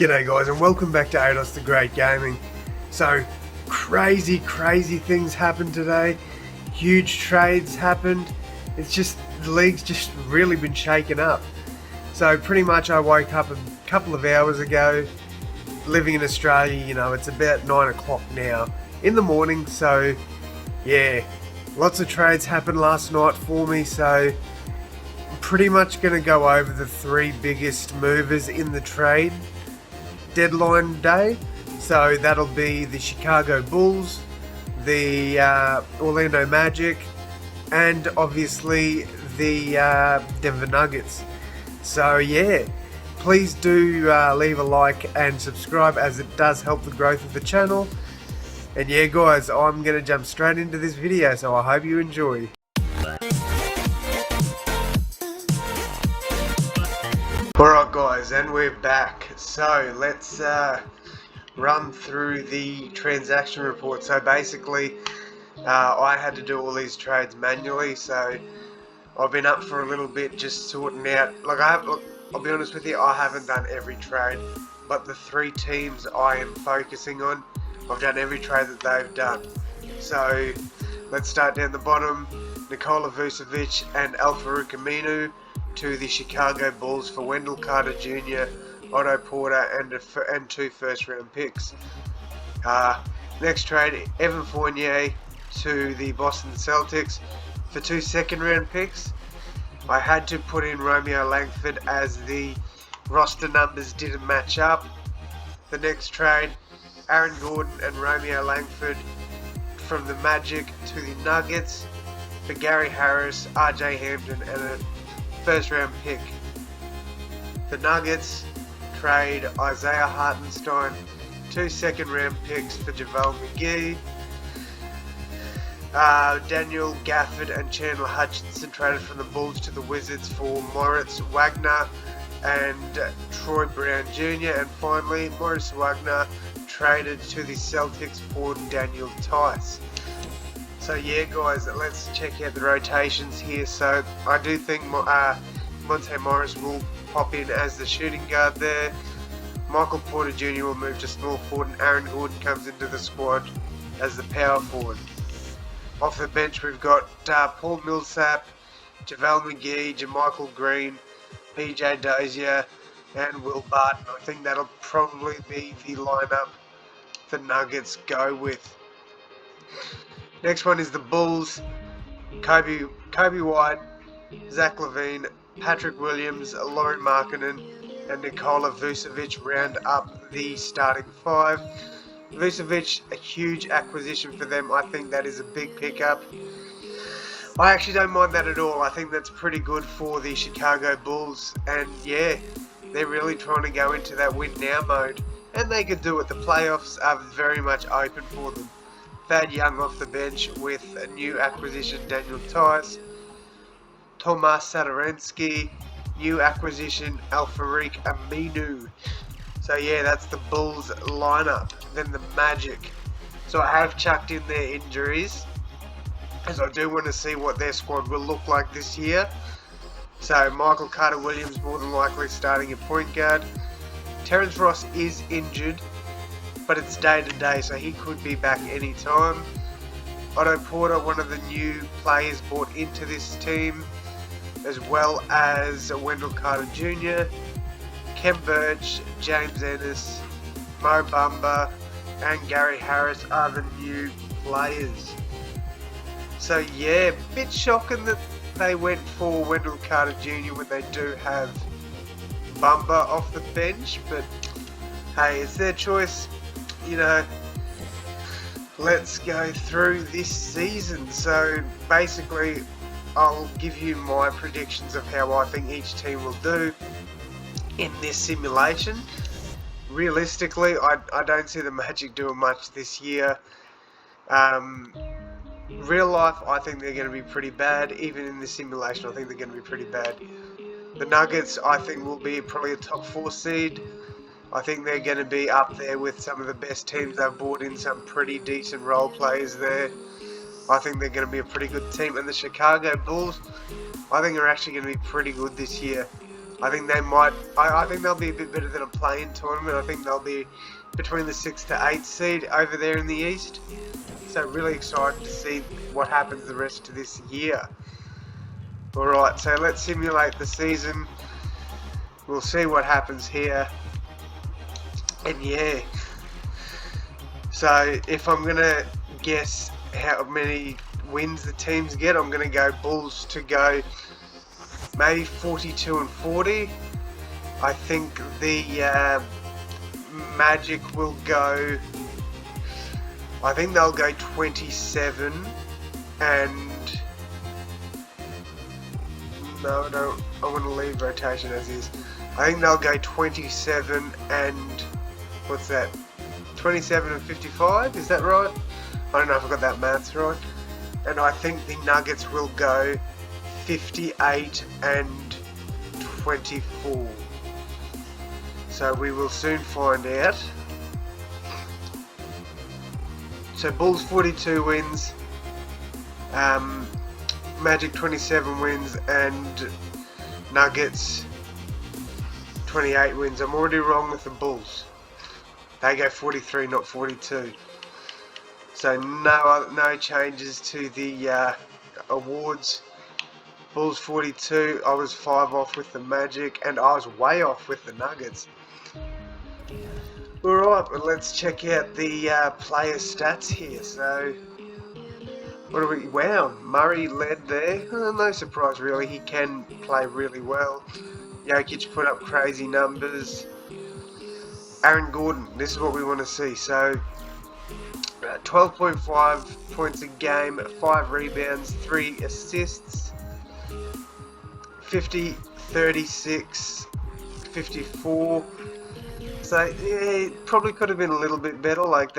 G'day guys, and welcome back to Ados the Great Gaming. So crazy things happened today. Huge trades happened. It's just, the league's just really been shaken up. So pretty much I woke up a couple of hours ago, living in Australia, you know, it's about 9 o'clock now in the morning. So yeah, lots of trades happened last night for me. So I'm pretty much going to go over the three biggest movers in the trade deadline day. So that'll be the Chicago Bulls, the Orlando Magic, and obviously the Denver Nuggets. So yeah, please do leave a like and subscribe, as it does help the growth of the channel. And yeah guys, I'm going to jump straight into this video, so I hope you enjoy. Alright guys, and we're back. So let's run through the transaction report. So basically I had to do all these trades manually, so I've been up for a little bit just sorting out, I'll be honest with you, I haven't done every trade, but the three teams I am focusing on, I've done every trade that they've done. So let's start down the bottom. Nikola Vucevic and Al-Farouq Aminu to the Chicago Bulls for Wendell Carter Jr., Otto Porter, and 2 first-round picks. Next trade, Evan Fournier to the Boston Celtics for 2 second-round picks. I had to put in Romeo Langford as the roster numbers didn't match up. The next trade, Aaron Gordon and Romeo Langford from the Magic to the Nuggets for Gary Harris, RJ Hampton, and a first-round pick. The Nuggets trade Isaiah Hartenstein, 2 second-round picks for JaVale McGee. Daniel Gafford and Chandler Hutchinson traded from the Bulls to the Wizards for Moritz Wagner and Troy Brown Jr. And finally, Moritz Wagner traded to the Celtics for Daniel Tice. So yeah guys, let's check out the rotations here. So I do think Monte Morris will pop in as the shooting guard there. Michael Porter Jr. will move to small forward, and Aaron Gordon comes into the squad as the power forward. Off the bench we've got Paul Millsap, JaVale McGee, JaMychal Green, PJ Dozier, and Will Barton. I think that'll probably be the lineup the Nuggets go with. Next one is the Bulls. Kobe White, Zach LaVine, Patrick Williams, Lauri Markkanen, and Nikola Vucevic round up the starting 5. Vucevic, a huge acquisition for them. I think that is a big pickup. I actually don't mind that at all. I think that's pretty good for the Chicago Bulls. And yeah, they're really trying to go into that win now mode. And they could do it. The playoffs are very much open for them. Thad Young off the bench with a new acquisition, Daniel Tice. Tomas Satoransky, new acquisition, Al-Farouq Aminu. So yeah, that's the Bulls lineup. Then the Magic. So I have chucked in their injuries, as I do want to see what their squad will look like this year. So Michael Carter-Williams more than likely starting at point guard. Terrence Ross is injured, but it's day to day, so he could be back anytime. Otto Porter, one of the new players brought into this team, as well as Wendell Carter Jr., Kem Birch, James Ennis, Mo Bamba, and Gary Harris are the new players. So yeah, bit shocking that they went for Wendell Carter Jr. when they do have Bamba off the bench, but hey, it's their choice. You know, let's go through this season. So basically I'll give you my predictions of how I think each team will do in this simulation. Realistically, I don't see the Magic doing much this year. Real life, I think they're going to be pretty bad. Even in this simulation, I think they're going to be pretty bad. The Nuggets, I think, will be probably a top 4 seed. I think they're going to be up there with some of the best teams. They've brought in some pretty decent role players there. I think they're going to be a pretty good team. And the Chicago Bulls, I think, are actually going to be pretty good this year. I think they might. I think they'll be a bit better than a play-in tournament. I think they'll be between the 6th to 8th seed over there in the East. So really excited to see what happens the rest of this year. Alright, so let's simulate the season. We'll see what happens here. And yeah. So if I'm going to guess how many wins the teams get, I'm going to go Bulls to go maybe 42 and 40. I think the Magic will go, I think they'll go 27 and no, I want to leave rotation as is. I think they'll go 27 and what's that? 27 and 55, is that right? I don't know if I got that maths right. And I think the Nuggets will go 58 and 24. So we will soon find out. So Bulls 42 wins, Magic 27 wins, and Nuggets 28 wins. I'm already wrong with the Bulls. They go 43, not 42. So no changes to the awards. Bulls 42. I was 5 off with the Magic, and I was way off with the Nuggets. Alright, well, let's check out the player stats here. So, what do we... Wow, Murray led there. No surprise really, he can play really well. Jokic put up crazy numbers. Aaron Gordon, this is what we want to see. So, 12.5 points a game, 5 rebounds, 3 assists, 50, 36, 54. So yeah, it probably could have been a little bit better. Like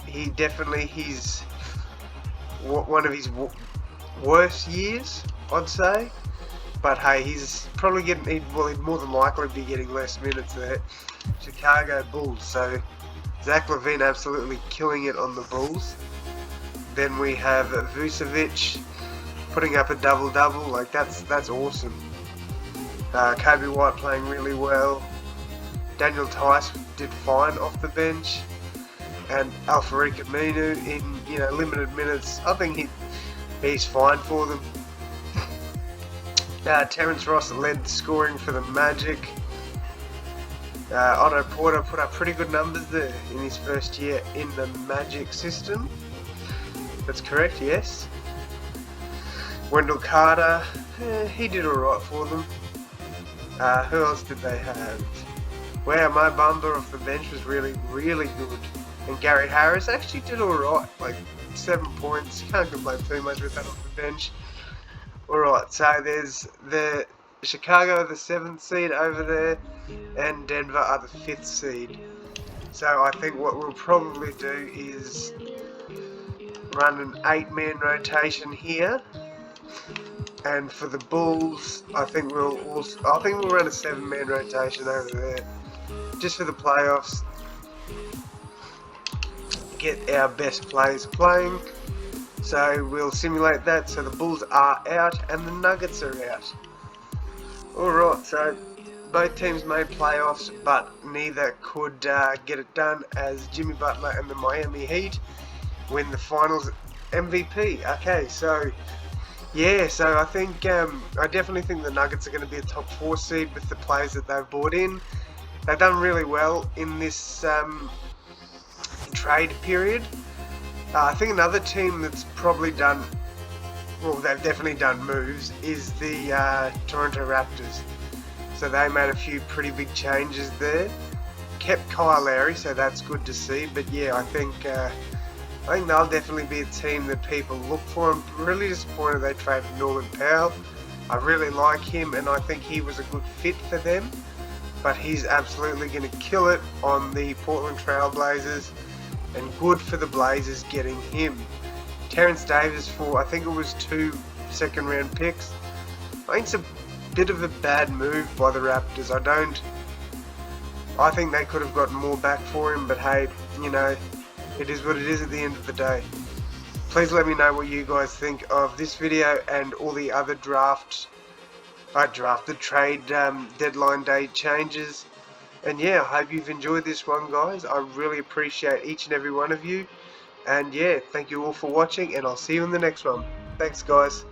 he's one of his worst years, I'd say. But hey, he's probably he'd more than likely be getting less minutes there. Chicago Bulls. So Zach LaVine absolutely killing it on the Bulls. Then we have Vucevic putting up a double-double. Like that's awesome. Kobe White playing really well. Daniel Tice did fine off the bench, and Al-Farouq Aminu in limited minutes. I think he's fine for them. Terrence Ross led scoring for the Magic. Otto Porter put up pretty good numbers there in his first year in the Magic system. That's correct, yes. Wendell Carter, he did alright for them. Who else did they have? Wow, Mo Bamba off the bench was really, really good. And Gary Harris actually did alright, like 7 points. Can't complain too much with that off the bench. Alright, so there's the Chicago, the 7th seed over there, and Denver are the 5th seed. So I think what we'll probably do is run an 8-man rotation here. And for the Bulls, I think we'll run a 7-man rotation over there, just for the playoffs. Get our best players playing. So we'll simulate that. So the Bulls are out and the Nuggets are out. Alright, so both teams made playoffs, but neither could get it done as Jimmy Butler and the Miami Heat win the finals MVP. Okay, so yeah, so I think I definitely think the Nuggets are going to be a top 4 seed with the players that they've brought in. They've done really well in this trade period. I think another team that's probably done, well, they've definitely done moves, is the Toronto Raptors. So they made a few pretty big changes there. Kept Kyle Lowry, so that's good to see. But yeah, I think they'll definitely be a team that people look for. I'm really disappointed they traded Norman Powell. I really like him, and I think he was a good fit for them. But he's absolutely going to kill it on the Portland Trail Blazers, and good for the Blazers getting him. Terrence Davis for, I think it was 2 second-round picks. I think it's a bit of a bad move by the Raptors. I think they could have gotten more back for him, but hey, it is what it is at the end of the day. Please let me know what you guys think of this video and all the other draft drafted trade deadline day changes. And yeah, I hope you've enjoyed this one, guys. I really appreciate each and every one of you. And yeah, thank you all for watching, and I'll see you in the next one. Thanks, guys.